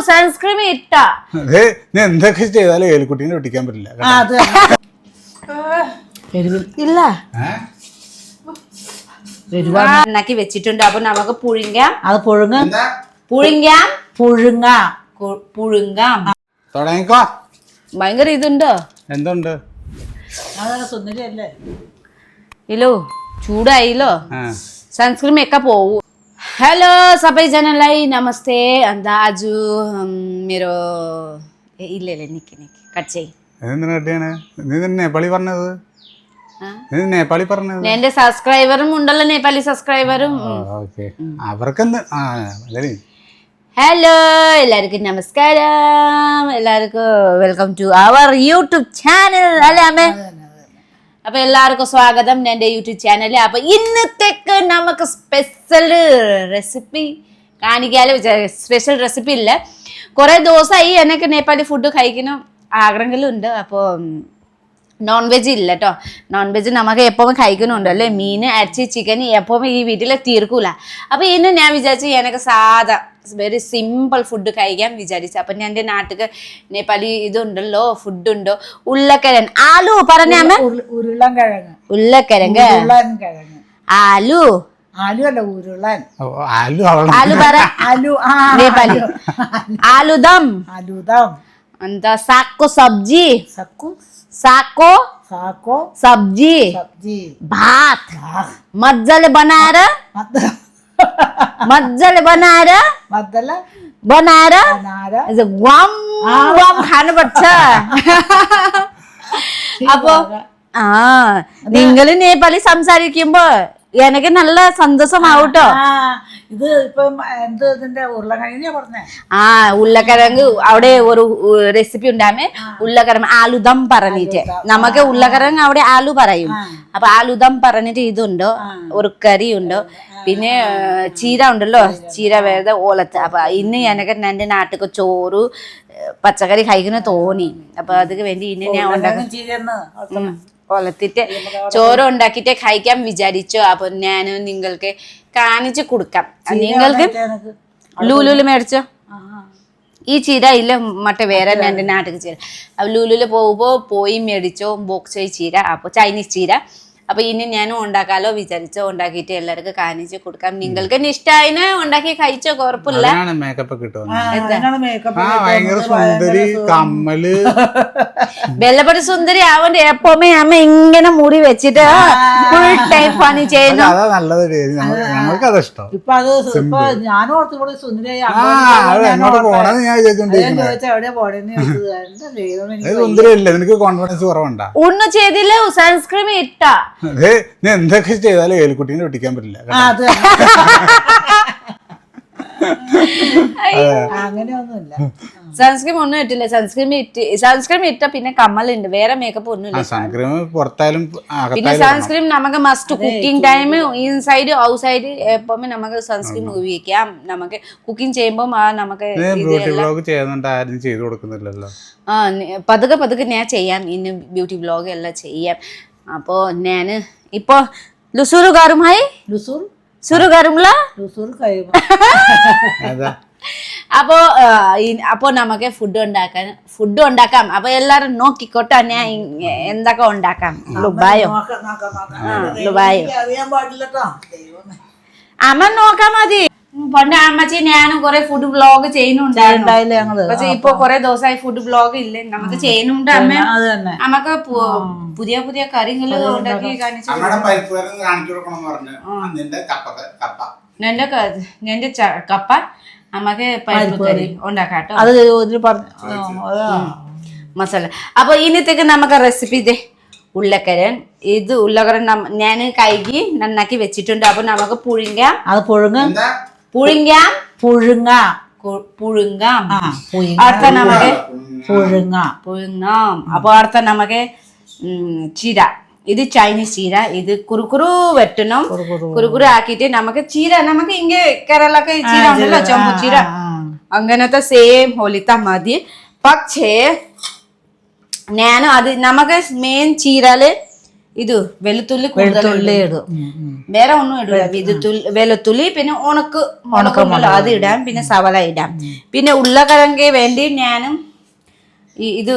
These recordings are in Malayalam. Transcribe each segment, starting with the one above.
സൺസ്ക്രീൻ ഇട്ട എന്തൊക്കെ ചെയ്താലും ഏലിക്കുട്ടീനെ ഒട്ടിക്കാൻ പറ്റില്ല. ഇല്ല ഉണ്ടാക്കി വെച്ചിട്ടുണ്ട്. അപ്പൊ നമുക്ക് പുഴുങ്ങാം. അത് പുഴുങ്ങാം. തുടങ്ങിക്കോ. ഭയങ്കര ഇതുണ്ടോ? എന്തുണ്ട്? സുന്ദരിയല്ലേ? ഇല്ലോ ചൂടായില്ലോ. सनस्क्रीन ഒക്കെ പോവും. हेलो सबैजनालाई नमस्ते. अन्त आज मेरो ഇല്ല നിക്ക് കട്ട് ചെയ്യ്. എന്തിനാ കട്ടിയാണ്? നീ നേപ്പാളി പറഞ്ഞത്? നേപ്പാളി പറഞ്ഞത് എന്റെ സബ്സ്ക്രൈബറും ഉണ്ടല്ലോ, നേപ്പാളി സബ്സ്ക്രൈബറും. അവർക്കെന്ത്? ഹലോ എല്ലാവർക്കും നമസ്കാരം. എല്ലാവർക്കും welcome to our YouTube channel അല്ലേ അമ്മേ? അപ്പൊ എല്ലാവർക്കും സ്വാഗതം എന്റെ യൂട്യൂബ് ചാനലിൽ. അപ്പൊ ഇന്നത്തേക്ക് നമുക്ക് സ്പെഷ്യൽ റെസിപ്പി കാണിക്കാലും. സ്പെഷ്യൽ റെസിപ്പി ഇല്ല, കുറെ ദിവസമായി എനിക്ക് നേപ്പാളി ഫുഡ് കഴിക്കണം ആഗ്രഹങ്ങളും ഉണ്ട്. അപ്പോൾ നോൺ വെജ് ഇല്ല കേട്ടോ. നോൺ വെജ് നമുക്ക് എപ്പോഴും കഴിക്കണുണ്ട് അല്ലേ? മീൻ, ഇറച്ചി, ചിക്കൻ എപ്പോഴും ഈ വീട്ടിൽ തീർക്കൂല. അപ്പൊ ഇന്ന് ഞാൻ വിചാരിച്ചു എനിക്ക് സാധാ വെരി സിമ്പിൾ ഫുഡ് കഴിക്കാൻ വിചാരിച്ചു. അപ്പൊ ഞാൻ എൻ്റെ നാട്ടിൽ നേപ്പാളി ഇതുണ്ടല്ലോ, ഫുഡ് ഉണ്ടോ, ഉരുളക്കിഴങ്ങ്, ആലു പറഞ്ഞാമ ഉരുളൻകിഴങ്ങ്, ഉരുളക്കിഴങ്ങ്, ആലു ആലു അല്ല ഉരുളൻ, ആലു പറ നേപ്പാളി, ആലുദം, अंत सागको सब्जी, सागको सब्जी, भात मजाले बनाएर गम गम खानुपर्छ. അപ്പൊ നിങ്ങള് നേപ്പാളി സംസാരിക്കുമ്പോ എനിക്ക് നല്ല സന്തോഷമാവട്ടോ. ഇത് ഇപ്പം എന്ത് ഇതിന്റെ ഉരുളക്കിഴങ്ങ് പറഞ്ഞേ? ഉരുളക്കിഴങ്ങ് അവിടെ ഒരു റെസിപ്പി ഉണ്ടാമേ. ഉരുളക്കിഴങ്ങ് ആലുദം പറഞ്ഞിട്ട് നമുക്ക് ഉരുളക്കിഴങ്ങ് അവിടെ ആലു പറയും. അപ്പൊ ആലുദം പറഞ്ഞിട്ട് ഇതുണ്ടോ, ഒരു കറി ഉണ്ടോ, പിന്നെ ചീര ഉണ്ടല്ലോ, ചീര വേറെ ഓലത്ത്. അപ്പൊ ഇന്ന് എനിക്ക് എന്റെ നാട്ടിൽ ചോറ് പച്ചക്കറി കഴിക്കുന്ന തോന്നി. അപ്പൊ അതിന് വേണ്ടി ഇന്ന് ഞാൻ ഉണ്ടാക്കും. കൊളത്തിട്ട് ചോറ് ഉണ്ടാക്കിട്ട് കഴിക്കാൻ വിചാരിച്ചു. അപ്പൊ ഞാൻ നിങ്ങൾക്ക് കാണിച്ചു കൊടുക്കാം. നിങ്ങൾക്ക് ലൂലുല് മേടിച്ചോ ഈ ചീര ഇല്ല മറ്റേ വേറെ എന്റെ നാട്ടിൽ ചീര. അപ്പൊ ലൂലുല് പോകുമ്പോ പോയി മേടിച്ചോ ബോക്സ് ചീര, അപ്പൊ ചൈനീസ് ചീര. അപ്പൊ ഇനി ഞാനും ഉണ്ടാക്കാലോ വിചാരിച്ചോ. ഉണ്ടാക്കിയിട്ട് എല്ലാവർക്കും കാണിച്ചു കൊടുക്കാം. നിങ്ങൾക്ക് ഇഷ്ടമായിന് ഉണ്ടാക്കി കഴിച്ചോ, കുഴപ്പമില്ല. വെള്ളപ്പടി സുന്ദരി ആവണ്ട. എപ്പോഴും അമ്മ ഇങ്ങനെ മുടി വെച്ചിട്ട് ഫുൾ ടൈം പണി ചെയ്യുന്നു. ഞാനും ഓർത്തുകൂടെ സുന്ദരിയായി ഒന്നും ചെയ്തില്ല. സൺസ്ക്രീൻ ഇട്ട എന്തൊക്കെ ചെയ്താലും ഏലിക്കുട്ടീനെ ഒട്ടിക്കാൻ പറ്റില്ല. അങ്ങനെയൊന്നുമില്ല. സൺസ്ക്രീൻ ഒന്നും ഇട്ടില്ല. സൺസ്ക്രീൻ ഇട്ട പിന്നെ കമ്മലുണ്ട്, വേറെ മേക്കപ്പ് ഒന്നുമില്ല. പിന്നെ സൺസ്ക്രീൻ നമുക്ക് must cooking time inside out side എപ്പോഴും നമുക്ക് സൺസ്ക്രീൻ ഉപയോഗിക്കാം. നമുക്ക് കുക്കിംഗ് ചെയ്യുമ്പോ നമുക്ക് പതുക്കെ പതുക്കെ ഞാൻ ചെയ്യാം. ഇന്ന് ബ്യൂട്ടി വ്ലോഗ് എല്ലാം ചെയ്യാം. അപ്പോ ഞാന് ഇപ്പൊ ലുസൂറ് കാറുമായി സുറു കയറുമ്പോ അപ്പൊ നമുക്ക് ഫുഡ് ഉണ്ടാക്കാം. അപ്പൊ എല്ലാരും നോക്കിക്കോട്ടെ ഞാൻ എന്തൊക്കെ ഉണ്ടാക്കാം. ലുബായോ അമ്മ നോക്കാൻ മതി. പണ്ട് അമ്മച്ചി ഞാനും കൊറേ ഫുഡ് വ്ലോഗ് ചെയ്യുന്നുണ്ടായിരുന്നു. പക്ഷെ ഇപ്പൊ കൊറേ ദിവസമായി ഫുഡ് വ്ലോഗ് ഇല്ല. നമുക്ക് ചെയ്യുന്നുണ്ട് അമ്മ. നമുക്ക് പുതിയ പുതിയ കറികൾ ഉണ്ടാക്കി കാണിച്ചു. എന്റെ കപ്പ നമുക്ക് പരിപ്പ് കറി ഉണ്ടാക്കാട്ടോ മസാല. അപ്പൊ ഇന്നത്തേക്ക് നമുക്ക് റെസിപ്പി ഇതേ ഉരുളക്കിഴങ്ങ്. ഇത് ഉരുളക്കിഴങ്ങ് ഞാൻ കഴുകി നന്നാക്കി വെച്ചിട്ടുണ്ട്. അപ്പൊ നമുക്ക് പുഴുങ്ങാം. അടുത്ത നമുക്ക് പുഴുങ്ങാം. അപ്പൊ അടുത്ത നമുക്ക് ചീര. ഇത് ചൈനീസ് ചീര. ഇത് കുറുക്കുറു വെട്ടണം. കുറുക്കുറു ആക്കിയിട്ട് നമുക്ക് ചീര നമുക്ക് ഇങ്ങ കേരളക്ക് ചീര ഉണ്ടല്ലോ, ചൊമ്പു ചീര, അങ്ങനത്തെ സെയിം ഹോലിത്ത മതി. പക്ഷേ ഞാൻ അത് നമുക്ക് മെയിൻ ചീരല് ഇത് വെളുത്തുള്ളി കൂടുതൽ ഇടും വേറെ ഒന്നും ഇടില്ല. വെളുത്തുള്ളി പിന്നെ ഉണക്കുണ്ടല്ലോ അത് ഇടാം, പിന്നെ സവള ഇടാം, പിന്നെ ഉരുളക്കിഴങ്ങ് വേണ്ടി ഞാനും ഇത്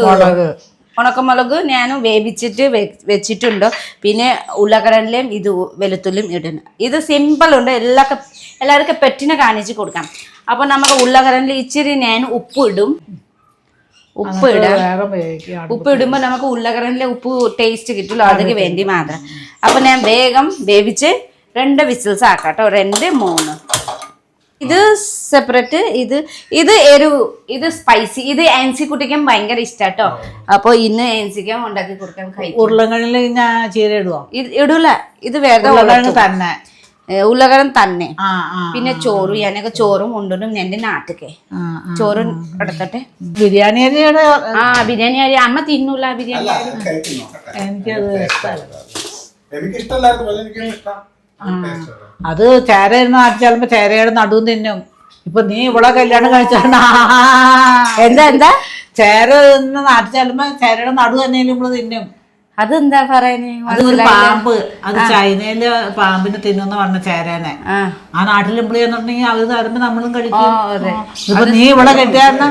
ഉണക്കമുളക് ഞാനും വേവിച്ചിട്ട് വെച്ചിട്ടുണ്ട്. പിന്നെ ഉരുളക്കിഴങ്ങിലും ഇത് വെളുത്തുള്ളിയും ഇടണം. ഇത് സിമ്പിൾ ഉണ്ട്, എല്ലാവർക്കും പെറ്റിനെ കാണിച്ച് കൊടുക്കാം. അപ്പൊ നമുക്ക് ഉരുളക്കിഴങ്ങിൽ ഇച്ചിരി ഞാൻ ഉപ്പ് ഇടും. ഉപ്പ് ഇടുമ്പോ നമുക്ക് ഉരുളക്കിഴങ്ങിലെ ഉപ്പ് ടേസ്റ്റ് കിട്ടുമല്ലോ, അതിന് വേണ്ടി മാത്രം. അപ്പൊ ഞാൻ വേഗം വേവിച്ച് 2 വിസിൽസ് ആക്കാട്ടോ, 2 3. ഇത് സെപ്പറേറ്റ്, ഇത് എരിവ്, ഇത് സ്പൈസി. ഇത് ആൻസിക്കുട്ടിക്കും ഭയങ്കര ഇഷ്ടാട്ടോ. അപ്പൊ ഇന്ന് ആൻസിക്കും ഉണ്ടാക്കി കൊടുക്കാൻ കഴിയും. ഉരുളക്കിഴങ്ങിൽ ഞാൻ ചീര ഇടുവോ? ഇടൂല, ഇത് വേറെ തന്നെ ഉരുളക്കിഴങ്ങ് തന്നെ. പിന്നെ ചോറ്, ഞാനൊക്കെ ചോറും കൊണ്ടുവരും എന്റെ നാട്ടിക്ക്. ചോറ് എടുക്കട്ടെ. ബിരിയാണി അരി ബിരിയാണി അരി അമ്മ തിന്നൂല. ബിരിയാണി എനിക്കത് എനിക്കിഷ്ടമല്ലായിരുന്നു. അത് ചേര നാട്ടിൽ ചെല്ലുമ്പോ ചേരയുടെ നടുവും തിന്നും. ഇപ്പൊ നീ ഇവിടെ കല്യാണം കഴിച്ചാണ് എന്താ ചേര നാട്ടിൽ ചെല്ലുമ്പോ ചേരയുടെ നടു തന്നെ നമ്മള് തിന്നും. അതെന്താ പറയുന്നേ? അതൊരു പാമ്പ്, അത് ചൈനയില് പാമ്പിനെ തിന്നുന്ന പറഞ്ഞ ചേരനെ. ആ നാട്ടിൽ ഇമ്പിളി എന്നുണ്ടെങ്കിൽ അവര് തരുമ്പോ നമ്മളും കഴിക്കും. ഇപ്പൊ നീ ഇവിടെ കെട്ടിയായിരുന്നു,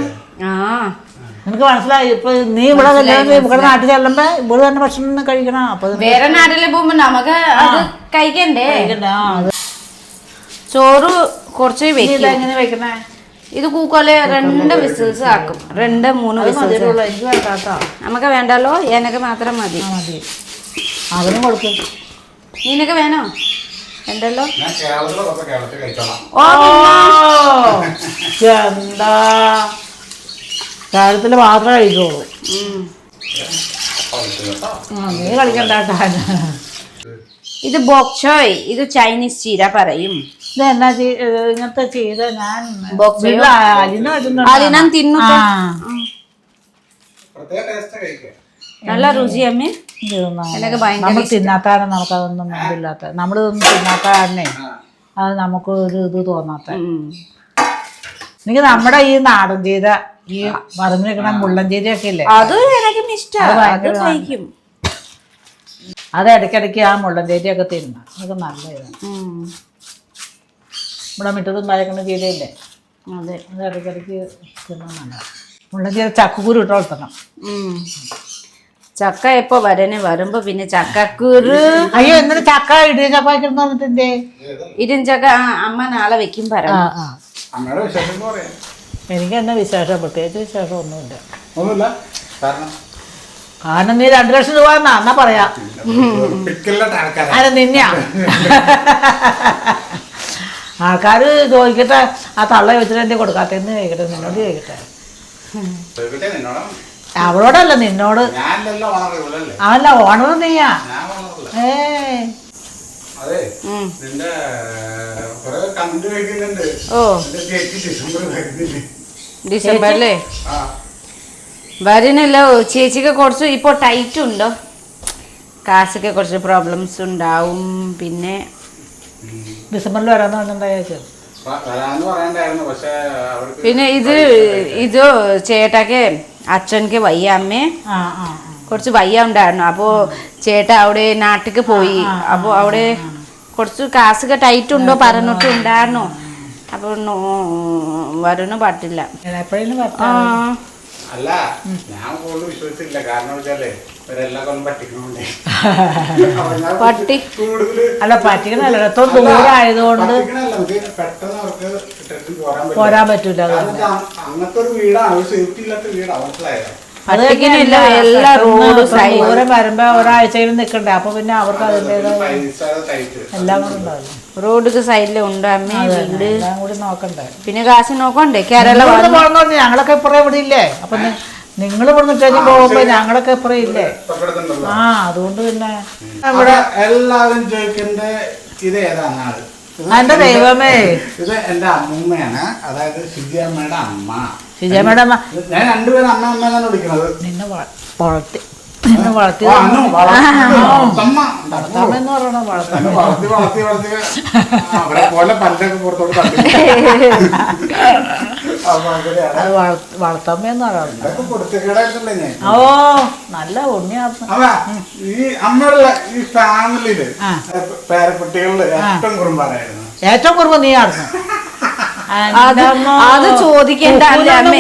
നിനക്ക് മനസ്സിലായി. ഇപ്പൊ നീ ഇവിടെ കല്യാണം ഇവിടെ നാട്ടിൽ ചെല്ലുമ്പോ ഇവിടെ തന്നെ ഭക്ഷണം കഴിക്കണം. അപ്പൊ വേറെ നാട്ടില് പോകുമ്പോ നമുക്ക് അത് കഴിക്കണ്ടേ. ചോറ് കുറച്ച് എങ്ങനെ വെക്കണേ? ഇത് കൂക്കോലെ 2 വിസിൽസ് ആക്കും. 2 3 വിസിൽസ് നമുക്ക് വേണ്ടല്ലോ, എനക്ക് മാത്രം മതി. അതിനും കൊടുക്കും. നിനക്ക് വേണോ? വേണ്ടല്ലോ. എന്താ കാര്യത്തില് മാത്രമേ കഴിക്കുള്ളൂ. നീ കളിക്കണ്ടാട്ടാ. ഇത് ബോക്ചോയ്, ഇത് ചൈനീസ് ചീര പറയും. ഇത് എന്നാ ഇങ്ങനത്തെ ചീര ഞാൻ അലിനാൻ തിന്നു. നല്ല രുചി അമ്മേ. നമ്മൾ തിന്നാത്താനും നമുക്കതൊന്നും ഇതില്ലാത്ത, നമ്മളിതൊന്നും തിന്നാത്താരനെ അത് നമുക്ക് ഒരു ഇത് തോന്നാത്ത. എനിക്ക് നമ്മുടെ ഈ നാടൻ ചീര, ഈ മറിഞ്ഞു വെക്കണ മുള്ളൻ ചീരയൊക്കെ ഇല്ലേ, അത് എനിക്കും ഇഷ്ടം. അത് ഇടയ്ക്കിടയ്ക്ക് ആ മുള്ളൻ ചീരയൊക്കെ തിന്ന, അതൊക്കെ നല്ല ഇതാണ്. ഇവിടെ മുറ്റത്തും വരക്കണ ചീരയില്ലേ, അതെ, അത് ഇടയ്ക്കിടയ്ക്ക് തിന്നാൻ നല്ലതാണ്. മുള്ളൻ ചീര ചക്കക്കുരു ഇട്ട് വളർത്തണം. ചക്ക എപ്പോ വരുമ്പോ പിന്നെ ചക്കക്കുരു. അയ്യോ, എന്നിട്ട് ചക്ക ഇടിയ ചപ്പാക്കിരുന്ന് വന്നിട്ടെന്തേ? ഇരുചക്ക അമ്മ നാളെ വെക്കും പറയാം. എനിക്ക് എന്നാ വിശേഷം, പ്രത്യേകിച്ച് വിശേഷം ഒന്നുമില്ല. കാരണം നീ 2 ലക്ഷം രൂപ എന്നാ പറയാ. അല്ല നിന്നെയാ ആൾക്കാര് ചോദിക്കട്ടെ, ആ തള്ള ചോദിച്ചിട്ട് എന്തേ കൊടുക്കാത്തെന്ന് ചോദിക്കട്ടെ, നിന്നോട് ചോദിക്കട്ടെ. അവളോടല്ല, നിന്നോട്. അവല്ല ഓണർ നീയാ. ഡിസംബറിലേ വരുന്നില്ല. ചേച്ചിക്ക് കുറച്ച് ഇപ്പൊ ടൈറ്റ് ഉണ്ടോ, കാശൊക്കെ കുറച്ച് പ്രോബ്ലംസ് ഉണ്ടാവും. പിന്നെ ഡിസംബറിൽ വരാന്ന് പറഞ്ഞിട്ടുണ്ടായേച്ചു. പിന്നെ ഇത് ചേട്ടാക്ക് അച്ഛനക്ക് വയ്യ, അമ്മേ കുറച്ച് വയ്യ ഉണ്ടായിരുന്നു. അപ്പോ ചേട്ടാ അവിടെ നാട്ടിക്ക് പോയി. അപ്പൊ അവിടെ കുറച്ച് കാശൊക്കെ ടൈറ്റ് ഉണ്ടോ പറഞ്ഞിട്ടുണ്ടായിരുന്നു. അപ്പൊ വരുന്നു പറ്റില്ല. അല്ല, ഞാൻ കൂടുതൽ വിശ്വസിച്ചില്ല. കാരണം വെച്ചാലേ ഇവരെല്ലാം കൊല്ലം പട്ടിക്കണോണ്ടേ. പട്ടി അല്ല, പറ്റിക്കണല്ല, ദൂരമായതുകൊണ്ട് പെട്ടെന്ന് അവർക്ക് പോരാൻ പറ്റൂല. അങ്ങനത്തെ ഒരു വീടാണ്, ഒരു സേഫ്റ്റി ഇല്ലാത്ത വീടാണ്, മനസ്സിലായത്. ദൂരം വരുമ്പോ ഒരാഴ്ചയിലും നിക്കണ്ടേ, അപ്പൊ പിന്നെ അവർക്ക് അതിൻ്റെതായ എല്ലാം കൂടെ ഉണ്ടാവില്ല. റോഡ് സൈഡില് ഉണ്ട് അമ്മ, വീട് എല്ലാം കൂടി നോക്കണ്ടേ. പിന്നെ കാശ് നോക്കണ്ടേ. കേരള ഞങ്ങളൊക്കെ ഇപ്പറേ ഇവിടെ ഇല്ലേ, അപ്പൊ നിങ്ങൾ ഇവിടെ നിൽക്കഴിഞ്ഞ് പോകുമ്പോ ഞങ്ങളൊക്കെ ഇപ്പറേ ഇല്ലേ. അതുകൊണ്ട് പിന്നെ ഇവിടെ എല്ലാവരും ചോദിക്കേണ്ട ഇത് ഏതാണ് ആള്? എന്റെ ദൈവമേ, ഇത് എന്റെ അമ്മൂമ്മയാണ്, അതായത് ശിജിയമ്മയുടെ അമ്മ. ശിജിയമ്മയുടെ അമ്മ. ഞാൻ 2 പേരും അമ്മ അമ്മ എന്നാണ് വിളിക്കുന്നത്. നിന്നെ വളർത്തി വളർത്തിയെന്ന് പറയണോ? വളർത്തി പോലെ പല്ലൊക്കെ പുറത്തോട്ട് തട്ടി. അപ്പൊ അങ്ങനെയാണ്. അത് വളർത്തമ്മയെന്ന് പറയുന്നത്. ഇതൊക്കെ കൊടുത്തേക്കടായിട്ടല്ലേ ഞാൻ. ഓ നല്ല ഉണ്ണിയായിരുന്നു. അല്ല ഈ അമ്മയുള്ള ഈ ഫാമിലിയില് പേരക്കുട്ടികളില് ഏറ്റവും കുറുമ്പാരായിരുന്നു. ഏറ്റവും കുറവ് നീ ആയിരുന്നു. അത് ചോദിക്കേണ്ട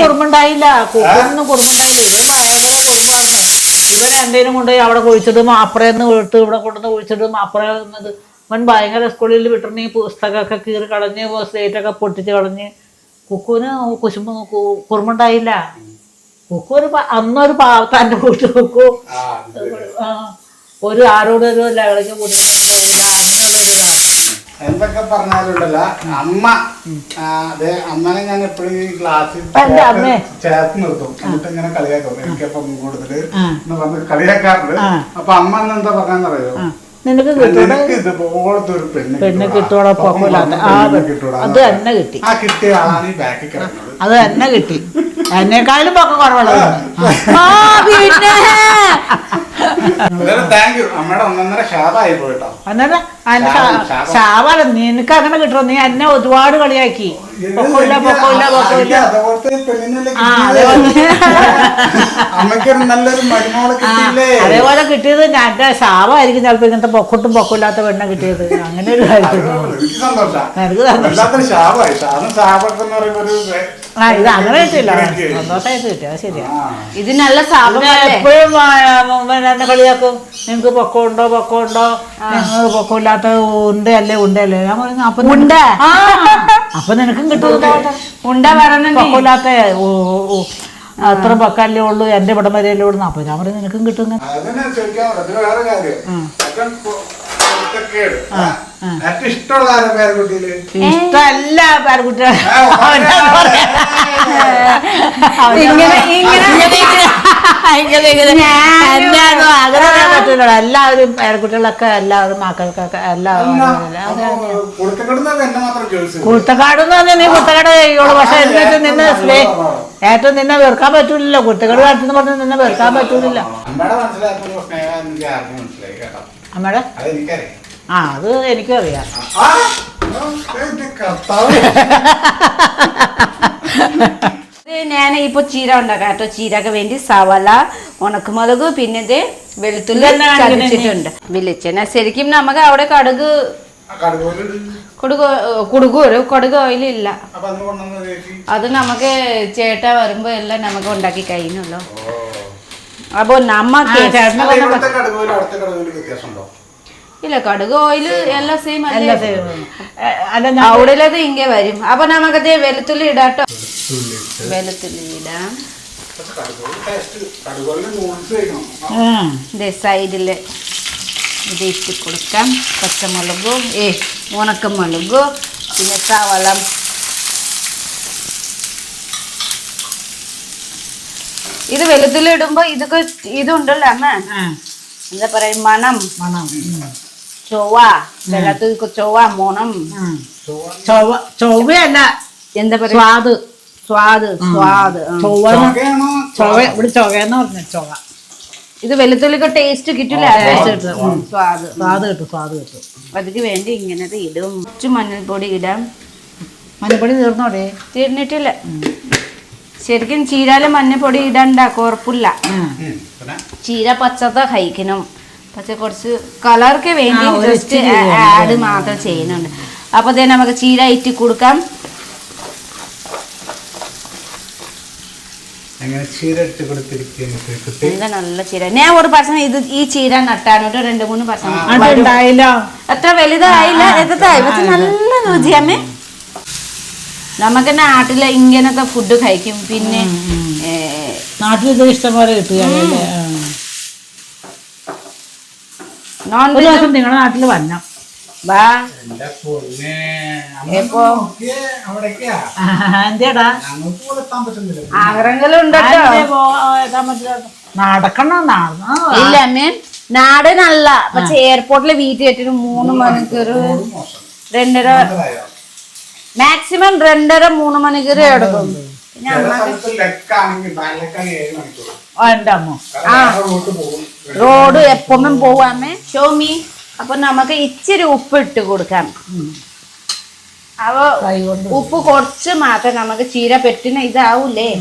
കുറുമുണ്ടായില്ല, കുറുമൊന്നും കുറുമുണ്ടായില്ല. ഇവൻ ഭയങ്കര കുറുമ്പായിരുന്നു. ഇവൻ എന്തേലും കൊണ്ടുപോയി അവിടെ കുഴിച്ചിടും, അപ്പുറേന്ന് വീട്ട് ഇവിടെ കൊണ്ടുവന്ന് കുഴിച്ചിടും. അപ്പുറം ഇവൻ ഭയങ്കര സ്കൂളിൽ വിട്ടിട്ടുണ്ടെങ്കിൽ പുസ്തകമൊക്കെ കീറി കളഞ്ഞ് സ്ലേറ്റൊക്കെ പൊട്ടിച്ച് കളഞ്ഞ്. കുക്കുവിന് കുശുമ്പ് കുറുമുണ്ടായില്ല. കുക്കുവിന് അന്നൊരു പാവത്താൻ്റെ കൂട്ട് കുക്കു ഒരു ആരോട് ഒരു ലഹളയ്ക്ക് കൂടി എന്തൊക്കെ പറഞ്ഞാലുണ്ടല്ല അമ്മ അമ്മനെ ഞാൻ എപ്പോഴും ഈ ക്ലാസ്സിൽ ചേർത്ത് നിർത്തും. എന്നിട്ട് ഇങ്ങനെ കളിയാക്കും. എനിക്കപ്പം കൂടുതല് വന്ന് കളിയാക്കാറുണ്ട്. അപ്പൊ അമ്മ എന്താ പറഞ്ഞാന്നറിയോ, നിനക്ക് ഇതുപോലത്തെ ഒരു പെണ്ണ് കിട്ടോടെ പൊക്കമില്ലാത്ത അത് തന്നെ കിട്ടി. ആ കിട്ടിയ ആളാണ് ഈ ബാക്കിൽ കിടക്കുന്നത്. അത് തന്നെ കിട്ടി. എന്നെക്കാളും പൊക്കം കുറവുള്ളത്. Thank you. അമ്മയുടെ ഒന്നൊന്നര ശാപായി പോയിട്ടോ. അന്നേരം ശാപാല നിനക്ക് അങ്ങനെ കിട്ടണം. നീ എന്നെ ഒരുപാട് കളിയാക്കി. പൊക്കമില്ല പൊക്കമില്ല പൊക്കമില്ല. അമ്മയ്ക്കൊരു നല്ലൊരു മരുമോളെ കിട്ടിയില്ലേ. അതേപോലെ കിട്ടിയത് ഞാൻ ശാപമായിരിക്കും ചിലപ്പോ. ഇങ്ങനത്തെ പൊക്കൊട്ടും പൊക്കമില്ലാത്ത പെണ്ണ കിട്ടിയത്. അങ്ങനെ ഒരു കാര്യം എനിക്ക് സന്തോഷം. ശാപായി ശാപെന്ന് പറയുമ്പോ ഇത് അങ്ങനെ കിട്ടില്ല. സന്തോഷമായിട്ട് കിട്ടി. അത് ശരിയാ. ഇത് നല്ല സാധനം. എപ്പോഴും എന്നെ കളിയാക്കും. നിങ്ങക്ക് പൊക്കമുണ്ടോ പൊക്കമുണ്ടോ, നിങ്ങൾ പൊക്കമില്ലാത്ത ഉണ്ടല്ലേ ഉണ്ടല്ലേ. ഞാൻ പറഞ്ഞു അപ്പൊ ഉണ്ട്. അപ്പൊ നിനക്കും കിട്ടും. ഉണ്ട പറഞ്ഞു പൊക്കമില്ലാത്ത അത്ര പൊക്കല്ലേ ഉള്ളൂ, എന്റെ ഇവിടം വരെയല്ലേ ഉള്ളൂ. അപ്പൊ ഞാൻ പറഞ്ഞു നിനക്കും കിട്ടും. ഇഷ്ടല്ല പേരക്കുട്ടികൾ. പറ്റൂല. എല്ലാവരും പേരക്കുട്ടികളൊക്കെ എല്ലാവരും മക്കൾക്കൊക്കെ എല്ലാവരും കുർത്തക്കാടെന്ന് പറഞ്ഞാൽ നീ കുർത്തക്കാട് ചെയ്യുള്ളൂ. പക്ഷെ എന്നിട്ട് നിന്നെ ഏറ്റവും നിന്നെ വെറുക്കാൻ പറ്റൂലല്ലോ. കുർത്തക്കാട് കാട്ടെന്ന് പറഞ്ഞാൽ നിന്നെ വെറുക്കാൻ പറ്റൂലില്ല. അമ്മയുടെ അത് എനിക്കും അറിയാം. ഞാൻ ഇപ്പൊ ചീര ഉണ്ടാക്കാം കേട്ടോ. ചീരക്ക് വേണ്ടി സവാള, ഉണക്കമുളക്, പിന്നെ ഇത് വെളുത്തുള്ളി ചതച്ചിട്ടുണ്ട്. വെളിച്ചെണ്ണ ശരിക്കും നമുക്ക് അവിടെ കടുക് ഓയിൽ ഇല്ല. അത് നമുക്ക് ചേട്ട വരുമ്പോ എല്ലാം നമുക്ക് ഉണ്ടാക്കി കഴിയുന്നല്ലോ. അപ്പൊ നമുക്ക് ഇല്ല കടുക് ഓയില് എല്ലാം സെയിം അല്ല. അവിടെയത് ഇങ്ങനെ വരും. അപ്പൊ നമുക്കത് വെളുത്തുള്ളി ഇടാട്ടോ. വെളുത്തുള്ളി ഇടാം. സൈഡില് ഇത് ഇട്ട് കൊടുക്കാം. പച്ചമുളകും ഉണക്കമുളകും പിന്നെ സവാള. ഇത് വെളുത്തുള്ളി ഇടുമ്പോ ഇതൊക്കെ ഇതുണ്ടല്ലോ അമ്മ, എന്താ പറയാ, മണം ചൊവ്വ. വെള്ളത്തിൽ ചൊവ്വ മണം. ചൊവ്വയല്ല, എന്താ പറയാ, സ്വാദ് സ്വാദ് സ്വാദ്. ചൊവ്വ. ഇത് വെളുത്തുള്ളിക്ക് ടേസ്റ്റ് കിട്ടില്ല. സ്വാദ് സ്വാദ് കിട്ടും. സ്വാദ് കിട്ടും. അതിക്ക് വേണ്ടി ഇങ്ങനത്തെ ഇടും. കുറച്ച് മഞ്ഞൾപ്പൊടി ഇടാം. മഞ്ഞൾപ്പൊടി തീർന്നോടെ? തീർന്നിട്ടില്ല. ശരിക്കും ചീരയില് മഞ്ഞൾപ്പൊടി ഇടണ്ട, കുഴപ്പമില്ല. ചീര പച്ചത്ത കഴിക്കണം. പക്ഷെ കുറച്ച് കളർക്ക് വേണ്ടി ജസ്റ്റ് ആഡ് മാത്രം ചെയ്യുന്നുണ്ട്. അപ്പൊ തന്നെ നമുക്ക് ചീര ഇട്ട് കൊടുക്കാം. എന്താ നല്ല ചീര. ഞാൻ ഒരു പ്രശ്നം ഇത് ഈ ചീര നട്ടാണ് 2-3 പ്രശ്നം. അത്ര വലുതായില്ല. എത്തായി പക്ഷെ നല്ല രുചിയമ്മേ. നമുക്ക് നാട്ടിലെ ഇങ്ങനത്തെ ഫുഡ് കഴിക്കും. പിന്നെ നാട്ടിൽ ഇഷ്ടം പോലെ കിട്ടുക. നിങ്ങളുടെ നാട്ടിൽ വന്ന എന്തേടാ നടക്കണം. ഇല്ല അമ്മേ, നാട് നല്ല. പക്ഷെ എയർപോർട്ടിലെ വീട്ടിൽ എത്തിട്ട് 3 മണിക്കൂർ 2.5 മാക്സിമം 2.5-3 മണിക്കൂർ എടുക്കും. റോഡ് എപ്പോഴും പോവാമേ ഷോമി. അപ്പൊ നമുക്ക് ഇച്ചിരി ഉപ്പ് ഇട്ട് കൊടുക്കാം. അപ്പൊ ഉപ്പ് കുറച്ച് മാത്രം നമുക്ക് ചീര പെട്ടിന് ഇതാവൂലേ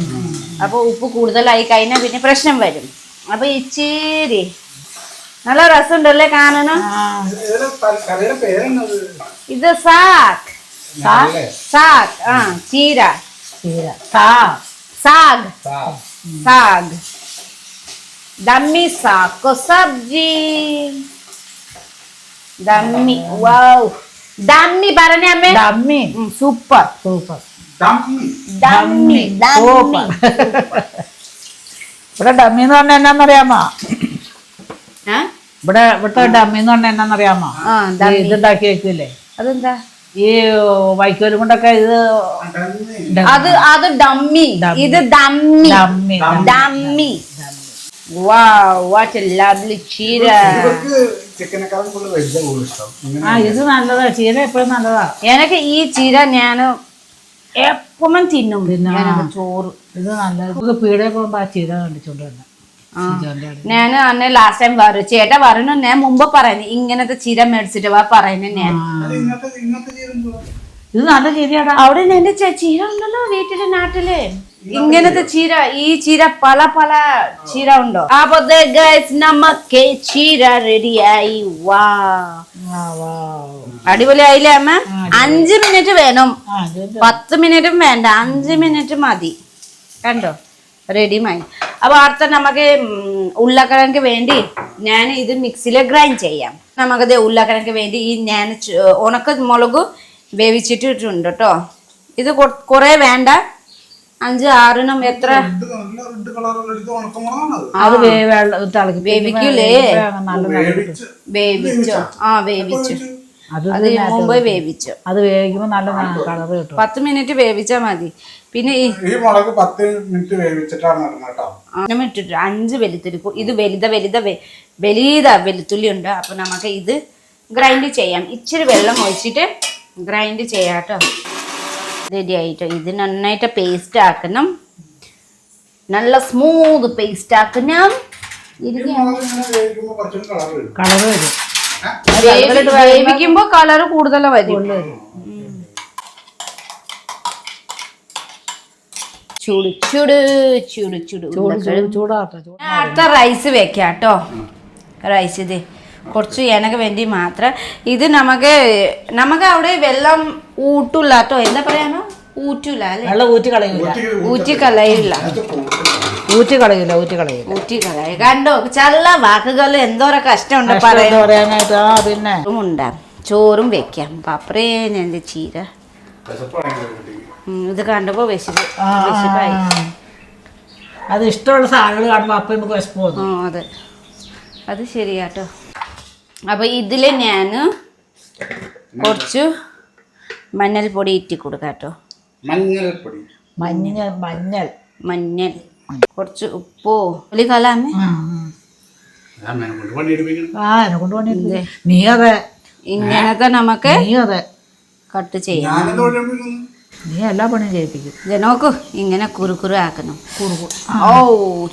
അപ്പൊ ഉപ്പ് കൂടുതലായി കഴിഞ്ഞാൽ പിന്നെ പ്രശ്നം വരും. അപ്പൊ ഇച്ചിരി നല്ല രസമുണ്ടല്ലേ കാണണം. കറിയുടെ പേരെന്നത് ഇത് സാഗ് സാഗ് ചീര साग साग दम्मी साग को सब्जी दम्मी वाव दम्मी പറഞ്ഞേ അമ്മേ ഡമ്മി സൂപ്പർ സൂപ്പർ ദമ്മി ദമ്മി ഇവിടെ ഡമ്മി എന്ന് പറഞ്ഞാൽ എന്നാന്നറിയാമോ? ഇവിടുത്തെ ഡമ്മി എന്ന് പറഞ്ഞാൽ എന്നാന്നറിയാമോ? ഇതുണ്ടാക്കി വെക്കൂലേ അതെന്താ ഈ വൈക്കോലും കൊണ്ടൊക്കെ ഇത് അത് ഡമ്മി ഇത് dummy dummy dummy wow what a lovely ചീര. ഇത് നല്ലതാ ചീര എപ്പോഴും നല്ലതാ. എനിക്ക് ഈ ചീര ഞാൻ എപ്പോഴും തിന്നും ചോറ്. ഇത് നല്ലത് പീടികയിൽ പോകുമ്പോ ആ ചീര കണ്ടിച്ചോണ്ട് തന്നെ ഞാൻ അന്നെ ലാസ്റ്റ് ടൈം പറഞ്ഞു ചേട്ടാ പറഞ്ഞു ഞാൻ മുമ്പ് പറയുന്നു ഇങ്ങനത്തെ ചീര മേടിച്ചിട്ട് വാ പറയുന്നത് ഞാൻ. ഇത് നല്ല ചീരയാടാ. അവിടെ എന്റെ ചീര ഉണ്ടല്ലോ വീട്ടിലെ നാട്ടില് ഇങ്ങനത്തെ ചീര ഈ ചീര പല പല ചീര ഉണ്ടോ. അപ്പൊ നമുക്ക് ചീര റെഡിയായി. വാ അടിപൊളിയായില്ലേ അമ്മ? 5 മിനിറ്റ് വേണം, 10 മിനിറ്റും വേണ്ട, 5 മിനിറ്റ് മതി. കണ്ടോ റെഡിമായി. അപ്പൊ അടുത്ത നമുക്ക് ഉരുളക്കിഴങ്ങ് വേണ്ടി ഞാൻ ഇത് മിക്സിയിൽ ഗ്രൈൻഡ് ചെയ്യാം. നമുക്കത് ഉരുളക്കിഴങ്ങ് വേണ്ടി ഈ ഞാൻ ഉണക്ക മുളക് വേവിച്ചിട്ടിട്ടുണ്ട് കേട്ടോ. ഇത് കുറെ വേണ്ട, 5-6 എത്ര അത് വേവിക്കൂലേ? വേവിച്ചോ? വേവിച്ചു. അത് മുമ്പ് വേവിച്ചു. അത് വേവിക്കുമ്പോ നല്ല കളർ കിട്ടും. 10 മിനിറ്റ് വേവിച്ചാ മതി. പിന്നെ ഈ മുളക് 10 മിനിറ്റ് വേവിച്ചിട്ടാണ് കേട്ടോ. 5 വെളുത്തുള്ളി. ഇത് വലുത വെളുത്തുള്ളി ഉണ്ട്. അപ്പൊ നമുക്ക് ഇത് ഗ്രൈൻഡ് ചെയ്യാം. ഇച്ചിരി വെള്ളം ഒഴിച്ചിട്ട് ഗ്രൈൻഡ് ചെയ്യാം കേട്ടോ. റെഡി ആയിട്ടോ. ഇത് നന്നായിട്ട് പേസ്റ്റ് ആക്കണം, നല്ല സ്മൂത്ത് പേസ്റ്റ് ആക്കണം. കളർ വരും. വേവിക്കുമ്പോ കളർ കൂടുതൽ വരും. അടുത്ത റൈസ് വെക്കാം കേട്ടോ. റൈസ് ഇത് കുറച്ച് എനക്ക് വേണ്ടി മാത്രം. ഇത് നമുക്ക് അവിടെ വെള്ളം ഊട്ടില്ല കേട്ടോ. എന്താ പറയാനോ ഊറ്റൂല അല്ലേ? ഊറ്റിക്കളയില്ല. കണ്ടോ ചല്ല വാക്കുകൾ എന്തോരം കഷ്ടമുണ്ട് പറയാനായിട്ട്. പിന്നെ ഉണ്ടാ ചോറും വെക്കാം. പപ്പറേ ഞാൻ ചീര ഇത് കണ്ടപ്പോ വിശപ്പായി. അത് ഇഷ്ടമുള്ള സാധനങ്ങൾ കാണുമ്പോ അപ്പൊ നമുക്ക് വിശപ്പ് പോകും. അതെ അത് ശരിയാട്ടോ. അപ്പൊ ഇതില് ഞാൻ കുറച്ച് മഞ്ഞൾപ്പൊടി ഇട്ടി കൊടുക്കാം കേട്ടോ. മഞ്ഞൾ കുറച്ച് ഉപ്പോ ഒരു കലാമേ. നീ അതെ ഇങ്ങനത്തെ നമുക്ക് നീ അതെ കട്ട് ചെയ്യാം. നീ എല്ലാ പണിയും ചെയ്യിപ്പിക്കും. നോക്കൂ ഇങ്ങനെ കുറുക്കുറു ആക്കണം.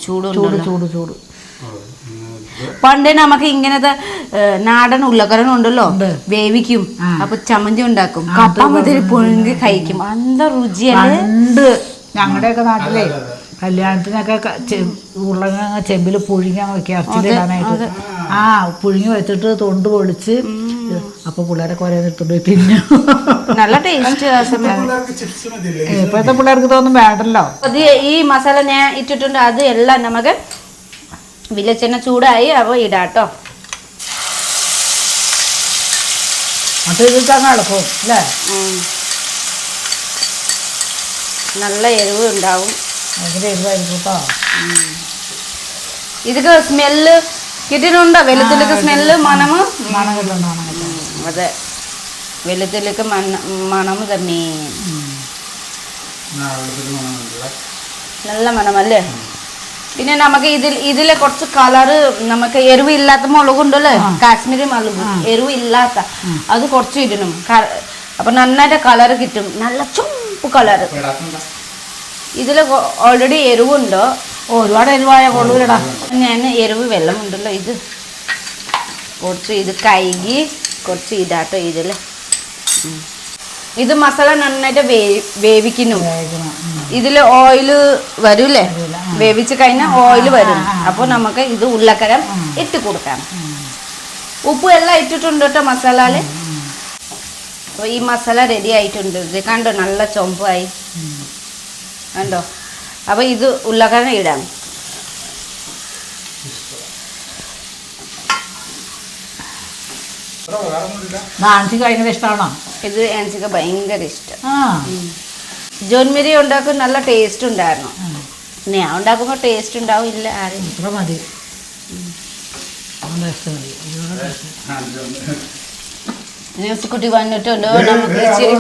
ചൂട്. പണ്ട് നമുക്ക് ഇങ്ങനത്തെ നാടൻ ഉരുളക്കിഴങ്ങ് ഉണ്ടല്ലോ, വേവിക്കും, അപ്പൊ ചമ്മന്തി ഉണ്ടാക്കും, കപ്പ മുതൽ പുഴുങ്ങി കഴിക്കും. നല്ല രുചിയല്ലേ. ഞങ്ങളുടെയൊക്കെ നാട്ടിലേ കല്യാണത്തിനൊക്കെ ഉരുളക്കിഴങ്ങ് ചെമ്പിൽ പുഴുങ്ങാൻ വെക്കുക ഇറച്ചിയിലിടാനായിട്ട്. പുഴുങ്ങി വെച്ചിട്ട് തൊണ്ട് പൊളിച്ച് അപ്പൊ പിള്ളേരൊക്കെ ഒരേ എടുത്തോണ്ട് പോയി തിന്നു. നല്ല ടേസ്റ്റ്. ഇപ്പോഴത്തെ പിള്ളേർക്ക് ഇതൊന്നും വേണ്ടല്ലോ. അത് ഈ മസാല ഞാൻ ഇട്ടിട്ടുണ്ട്. അത് എല്ലാം നമുക്ക് വെളിച്ചെണ്ണ ചൂടായി അപ്പൊ ഇടാട്ടോ. അത് ഇതിട്ടാണ് എളുപ്പം അല്ലേ? നല്ല എരിവ് ഉണ്ടാവും. ഭയങ്കര എരിവായിരിക്കും കേട്ടോ. ഇതൊക്കെ സ്മെല്ല് കിട്ടിയിട്ടുണ്ടോ? വെളുത്തുള്ളിക്ക് സ്മെല്ല് മണമ് അതെ, വെളുത്തുള്ളിക്ക് മണമ് തന്നെ നല്ല മണമല്ലേ. പിന്നെ നമുക്ക് ഇതിലെ കുറച്ച് കളറ് നമുക്ക് എരിവില്ലാത്ത മുളകുണ്ടല്ലോ, കാശ്മീരി മുളക് എരിവില്ലാത്ത അത് കുറച്ച് ഇടണം. അപ്പൊ നന്നായിട്ട് കളറ് കിട്ടും, നല്ല ചുവപ്പ് കളറ്. ഇതിൽ ഓൾറെഡി എരിവുണ്ടോ? ഒരുപാട് എരിവായ കൊള്ളൂലടാ. ഞാൻ എരിവ് വെള്ളമുണ്ടല്ലോ, ഇത് കുറച്ച് ഇത് കഴുകി കുറച്ച് ഇടാട്ടോ ഇതിൽ. ഇത് മസാല നന്നായിട്ട് വേവിക്കുന്നു. ഇതില് ഓയില് വരൂലേ, വേവിച്ച് കഴിഞ്ഞാൽ ഓയില് വരും. അപ്പോൾ നമുക്ക് ഇത് ഉരുളക്കിഴങ്ങ് ഇട്ട് കൊടുക്കാം. ഉപ്പ് എല്ലാം ഇട്ടിട്ടുണ്ട് കേട്ടോ മസാലയില്. അപ്പോൾ ഈ മസാല റെഡി ആയിട്ടുണ്ട്. ഇത് കണ്ടോ നല്ല ചുവപ്പായി കണ്ടോ. അപ്പോൾ ഇത് ഉരുളക്കിഴങ്ങ് ഇടാം. ആൻസിക്ക് ഭയങ്കര ഇഷ്ടമാണോ? ഇത് എനിക്ക് ഭയങ്കര ഇഷ്ടം. ജോൻമിരി ഉണ്ടാക്കും നല്ല ടേസ്റ്റ് ഉണ്ടായിരുന്നു. ഞാൻ ഉണ്ടാക്കുമ്പോൾ ടേസ്റ്റ് ഉണ്ടാവും ഇല്ല ആരും. ഇത്ര മതി. കുട്ടി വന്നിട്ടുണ്ടോ, നമുക്ക് ഇച്ചിരി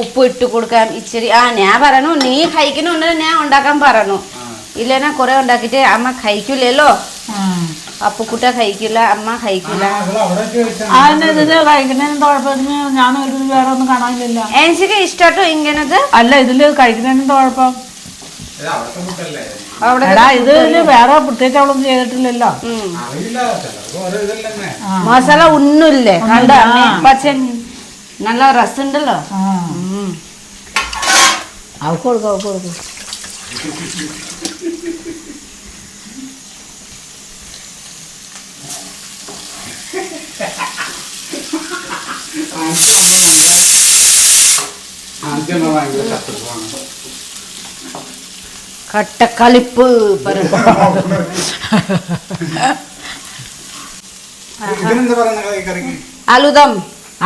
ഉപ്പ് ഇട്ട് കൊടുക്കാം ഇച്ചിരി. ഞാൻ പറഞ്ഞു നീ കഴിക്കണുണ്ട് ഞാൻ ഉണ്ടാക്കാൻ പറഞ്ഞു. ഇല്ലെന്നാ കുറെ ഉണ്ടാക്കിയിട്ട് അമ്മ കഴിക്കില്ലല്ലോ. അപ്പുക്കുട്ട കഴിക്കില്ല, അമ്മ കഴിക്കില്ല. ഇതില് കഴിക്കുന്നതിന് കുഴപ്പത്തിന് ഞാൻ ഒരു വേറെ ഒന്നും കാണാനില്ലല്ലോ. എനിക്ക് ഇഷ്ടാട്ടോ ഇങ്ങനത്. അല്ല ഇതില് കഴിക്കുന്നതിന് കുഴപ്പം ഇതില് വേറെ പ്രത്യേകിച്ച് അവളൊന്നും ചെയ്തിട്ടില്ലല്ലോ. മസാല ഒന്നുമില്ലേ കണ്ട പക്ഷെ നല്ല രസമുണ്ടല്ലോ. അവക്ക് കൊടുക്കും, അവക്ക് കൊടുക്കും. കട്ടക്കളിപ്പ് ആലുദം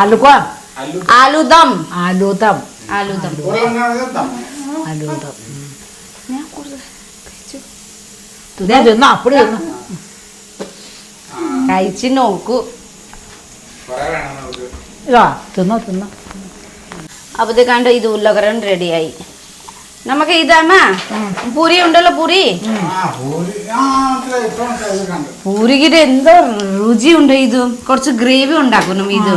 ആലുക്കാം ആലുദം ആലൂതം ആലുദം ആലൂതം തിന്ന അപ്പടി തിന്നു കഴിച്ച് നോക്കൂ. ഇതാ തിന്നോ തിന്നോ. അപ്പോൾ ഇത് കണ്ടോ ഇത് ഉരുളക്കിഴങ്ങ് റെഡിയായി. നമുക്ക് ഇതാമ്മ പൂരി ഉണ്ടല്ലോ, പൂരി പൂരിക്കിട്ട് എന്തോ രുചിയുണ്ട്. ഇത് കുറച്ച് ഗ്രേവി ഉണ്ടാക്കണം. ഇത്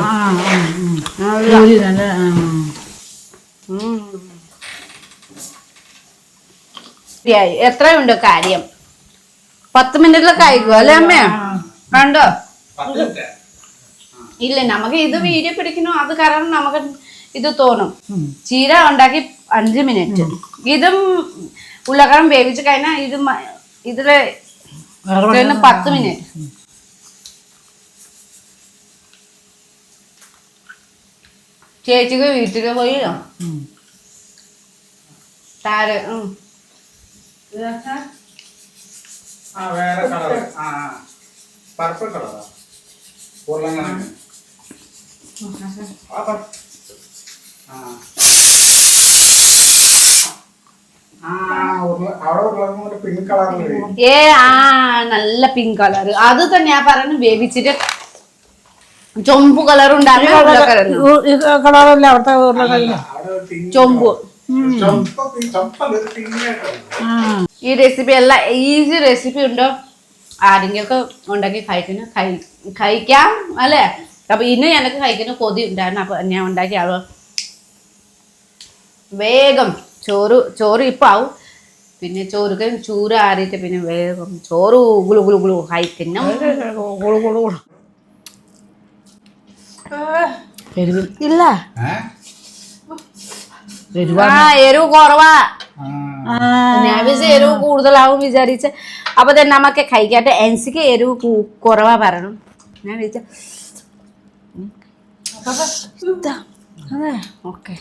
എത്രയുണ്ട് കാര്യം. 10 മിനിറ്റിലൊക്കെ ആയിക്കോ അല്ലേ അമ്മ? കണ്ടോ ഇല്ല നമുക്ക് ഇത് വീഡിയോ പിടിക്കണോ അത് കാരണം നമുക്ക് ഇത് തോന്നും. ചീര ഉണ്ടാക്കി 5 മിനിറ്റ്. ഇതും ഉരുളക്കിഴങ്ങ് വേവിച്ച് കഴിഞ്ഞാൽ ഇതില് 10 മിനിറ്റ്. ചേച്ചിക്ക് വീട്ടിൽ പോയില്ലോ താര്. വേറെ കളർ പർപ്പിൾ കളറാ ഉരുളക്കിഴങ്ങ്. നല്ല പിങ്ക് കളർ. അത് തന്നെ ഞാൻ പറഞ്ഞു വേവിച്ചിട്ട് ചൊമ്പ് കളർ ഉണ്ടാകും. കളറല്ല അവിടുത്തെ ചൊമ്പ്. ഈ റെസിപ്പി എല്ലാം ഈസി റെസിപ്പി ഉണ്ടോ ആരെങ്കിലൊക്കെ ഉണ്ടാക്കി കഴിക്കാം അല്ലേ? അപ്പൊ ഇന്ന് എനിക്ക് കഴിക്കുന്ന കൊതി ഉണ്ടായിരുന്നു. അപ്പൊ ഞാൻ ഉണ്ടാക്കി ആളോ വേഗം ചോറ് ഇപ്പം ആവും. പിന്നെ ചോറ് ചൂറ് ആറിയിട്ട് പിന്നെ വേഗം ചോറ് ഗുളു ഗുളു ഗുളു കഴിക്കുന്ന ഇല്ല. എരിവ് കുറവാ. ഞാൻ വിചാരിച്ച എരിവ് കൂടുതലാവും വിചാരിച്ച. അപ്പൊ തന്നെ നമുക്ക് കഴിക്കാട്ടെ. എനിക്ക് എരിവ് കുറവാ പറഞ്ഞു. ഞാൻ വിചാരിച്ച അതെ ഓക്കെ.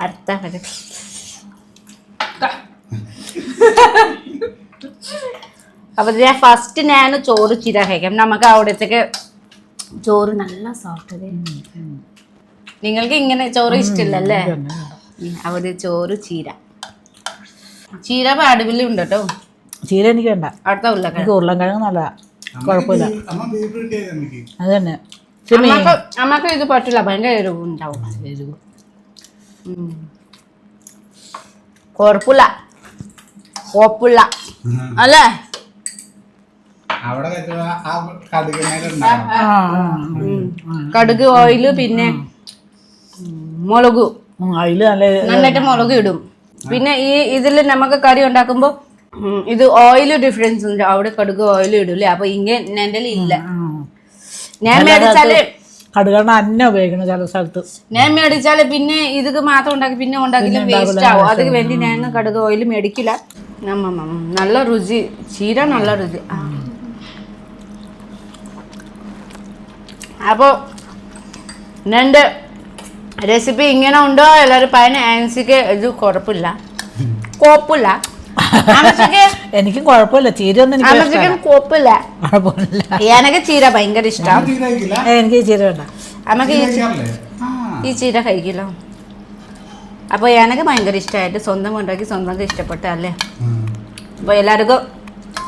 അടുത്ത അപ്പൊ ഞാൻ ഫസ്റ്റ് ഞാൻ ചോറ് ചീര കഴിക്കാം. നമുക്ക് അവിടത്തേക്ക് ചോറ് നല്ല സോഫ്റ്റ്. നിങ്ങൾക്ക് ഇങ്ങനെ ചോറ് ഇഷ്ടമില്ലല്ലേ? അവിടെ ചോറ് ചീര പാടുവില്ല ഉണ്ട് കേട്ടോ. ചീര എനിക്ക് വേണ്ട. അടുത്ത ഉരുളക്കിഴങ്ങ് നല്ലതാ, കുഴപ്പമില്ല. അത് തന്നെ അമ്മക്ക് ഇത് പറ്റില്ല. ഭയങ്കര എരിവ് ഉണ്ടാവും. എരിവ് കുഴപ്പമില്ല അല്ലേ? കടുക് ഓയില് പിന്നെ മുളക് നന്നായിട്ട് മുളക് ഇടും. പിന്നെ ഇതില് നമുക്ക് കറി ഉണ്ടാക്കുമ്പോ ഇത് ഓയില് ഡിഫറൻസ് ഉണ്ട്. അവിടെ കടുക് ഓയിൽ ഇടൂലേ? അപ്പൊ ഇങ്ങനെ ഇല്ല. ഞാൻ മേടിച്ചാല് കടുകെണ്ണ അന്നെ ഉപയോഗിക്കണം ചില സ്ഥലത്ത്. ഞാൻ മേടിച്ചാല് പിന്നെ ഇത് മാത്രം ഉണ്ടാക്കി പിന്നെ ഉണ്ടാക്കില്ല വേസ്റ്റ് ആവും. അതിന് വേണ്ടി ഞാൻ കടുക് ഓയിൽ മേടിക്കില്ല. നല്ല രുചി, ചീര നല്ല രുചി. അപ്പോൾ എൻ്റെ റെസിപ്പി ഇങ്ങനെ ഉണ്ടോ എല്ലാവരും പയന ആൻസിക്ക് ഇത് കുഴപ്പമില്ല. എനിക്കും കുഴപ്പമില്ല, ചീര ഒന്നും കുഴപ്പമില്ല. എനിക്ക് ചീര ഭയങ്കര ഇഷ്ടം. എനിക്ക് ചീര വേണ്ട. നമുക്ക് ഈ ചീര കഴിക്കില്ല. അപ്പൊ എനിക്ക് ഭയങ്കര ഇഷ്ടമായിട്ട് സ്വന്തം ഉണ്ടാക്കി സ്വന്തം ഇഷ്ടപ്പെട്ടല്ലേ. അപ്പൊ എല്ലാവർക്കും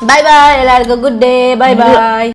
ബൈ ബൈ. എല്ലാവർക്കും ഗുഡ് ഡേ. Bye bye.